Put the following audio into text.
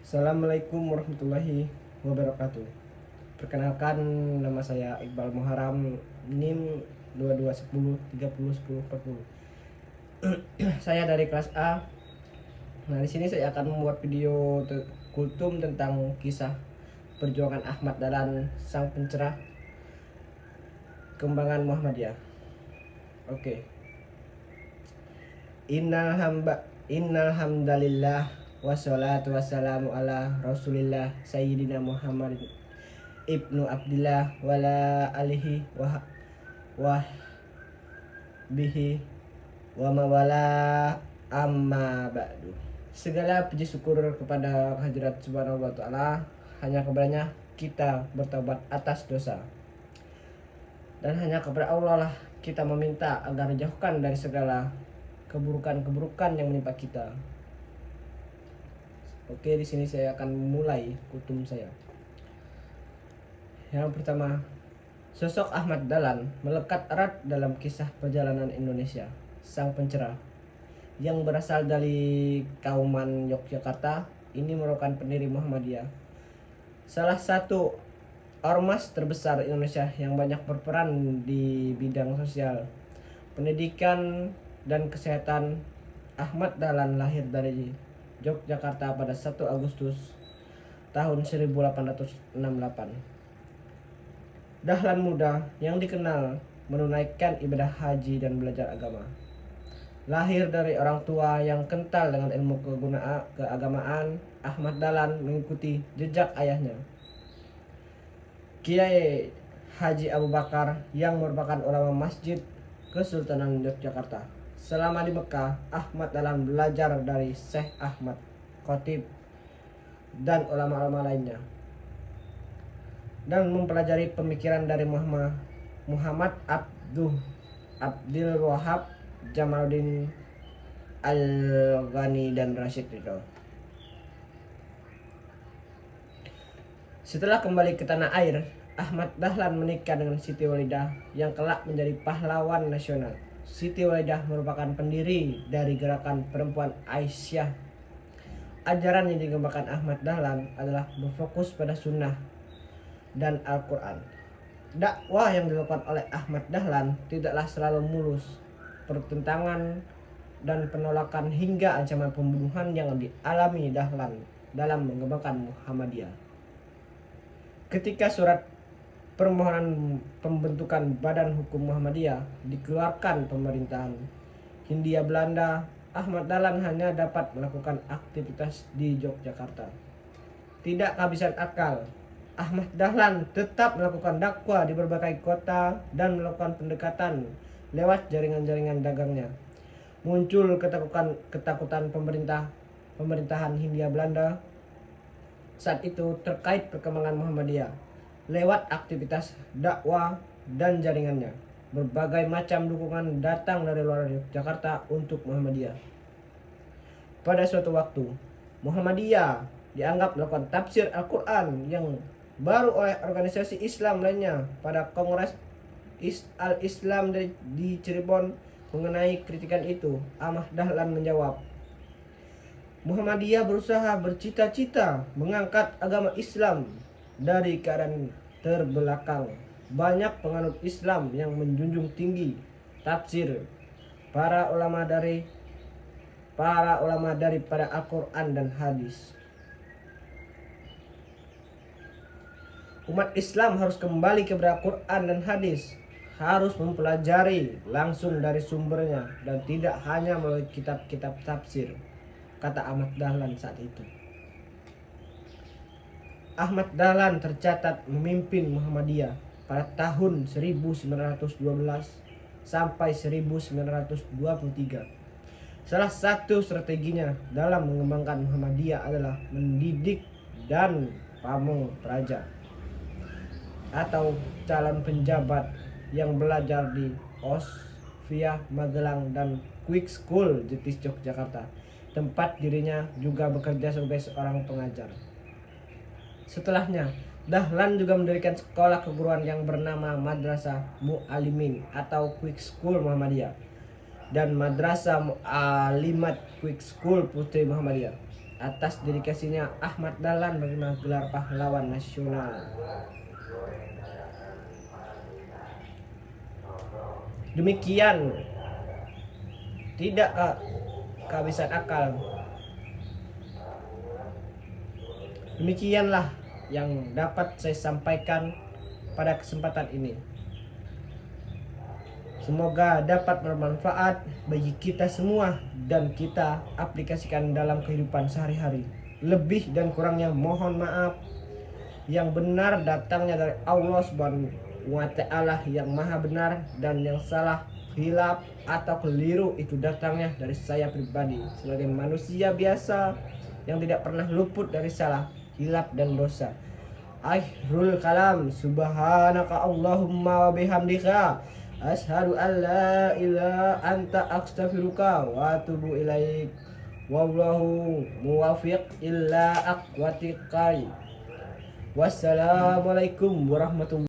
Assalamualaikum warahmatullahi wabarakatuh. Perkenalkan, nama saya Iqbal Muharram, NIM 2210301040. Saya dari kelas A. Nah, di sini saya akan membuat video kultum tentang kisah perjuangan Ahmad Dahlan, sang pencerah kembangan Muhammadiyah. Oke. Innal hamdalillah wassalatu wassalamu ala rasulillah sayyidina Muhammad ibnu Abdillah wala alihi wa bihi wa mawala amma ba'du. Segala puji syukur kepada hadirat subhanahu wa ta'ala, hanya kepadanya kita bertobat atas dosa, dan hanya kepada Allah lah kita meminta agar dijauhkan dari segala keburukan-keburukan yang menimpa kita. Oke, di sini saya akan mulai kutum saya. Yang pertama, sosok Ahmad Dahlan melekat erat dalam kisah perjalanan Indonesia, sang pencerah yang berasal dari Kauman Yogyakarta. Ini merupakan pendiri Muhammadiyah, salah satu ormas terbesar Indonesia yang banyak berperan di bidang sosial, pendidikan, dan kesehatan. Ahmad Dahlan lahir dari Yogyakarta pada 1 Agustus tahun 1868. Dahlan muda yang dikenal menunaikan ibadah haji dan belajar agama. Lahir dari orang tua yang kental dengan ilmu keagamaan, Ahmad Dahlan mengikuti jejak ayahnya, Kiai Haji Abu Bakar, yang merupakan ulama Masjid Kesultanan Yogyakarta. Selama di Mekah, Ahmad Dahlan belajar dari Syekh Ahmad Khatib dan ulama-ulama lainnya, dan mempelajari pemikiran dari Muhammad Abdul Wahab, Jamaluddin Al-Ghani, dan Rashid Ridho. Setelah kembali ke tanah air, Ahmad Dahlan menikah dengan Siti Walidah yang kelak menjadi pahlawan nasional. Siti Walidah merupakan pendiri dari gerakan perempuan Aisyah. Ajaran yang dikembangkan Ahmad Dahlan adalah berfokus pada sunnah dan Al-Quran. Dakwah yang dilakukan oleh Ahmad Dahlan tidaklah selalu mulus. Pertentangan dan penolakan hingga ancaman pembunuhan yang dialami Dahlan dalam mengembangkan Muhammadiyah. Ketika surat permohonan pembentukan Badan Hukum Muhammadiyah dikeluarkan pemerintahan Hindia Belanda, Ahmad Dahlan hanya dapat melakukan aktivitas di Yogyakarta. Tidak kehabisan akal, Ahmad Dahlan tetap melakukan dakwah di berbagai kota dan melakukan pendekatan lewat jaringan-jaringan dagangnya. Muncul ketakutan pemerintahan Hindia Belanda saat itu terkait perkembangan Muhammadiyah lewat aktivitas dakwah dan jaringannya. Berbagai macam dukungan datang dari luar Jakarta untuk Muhammadiyah. Pada suatu waktu, Muhammadiyah dianggap melakukan tafsir Al-Quran yang baru oleh organisasi Islam lainnya. Pada Kongres Al-Islam di Cirebon mengenai kritikan itu, Ahmad Dahlan menjawab, Muhammadiyah berusaha bercita-cita mengangkat agama Islam dari keadaan terbelakang. Banyak penganut Islam yang menjunjung tinggi tafsir para ulama daripada Al-Quran dan hadis. Umat Islam harus kembali kepada Al-Quran dan hadis, harus mempelajari langsung dari sumbernya dan tidak hanya melalui kitab-kitab tafsir, kata Ahmad Dahlan saat itu. Ahmad Dahlan tercatat memimpin Muhammadiyah pada tahun 1912 sampai 1923. Salah satu strateginya dalam mengembangkan Muhammadiyah adalah mendidik dan pamong praja atau calon penjabat yang belajar di Osvia Magelang dan Quick School Jetis Yogyakarta, tempat dirinya juga bekerja sebagai seorang pengajar. Setelahnya, Dahlan juga mendirikan sekolah keguruan yang bernama Madrasah Mu'alimin atau Quick School Muhammadiyah dan Madrasah Mu'alimat Quick School Putri Muhammadiyah. atas dedikasinya Ahmad Dahlan menerima gelar pahlawan nasional. Demikian, tidak kehabisan akal. Demikianlah yang dapat saya sampaikan pada kesempatan ini. Semoga dapat bermanfaat bagi kita semua dan kita aplikasikan dalam kehidupan sehari-hari. Lebih dan kurangnya mohon maaf. Yang benar datangnya dari Allah Subhanahu wa Ta'ala yang maha benar, dan yang salah, hilaf atau keliru itu datangnya dari saya pribadi sebagai manusia biasa yang tidak pernah luput dari salah, hilaf dan dosa. Akhirul kalam, subhanaka Allahumma wa bihamdika asyhadu an la ilaha anta astaghfiruka wa atubu ilaik. Wallahu muwaffiq illa aqwatiqai. Wassalamualaikum warahmatullahi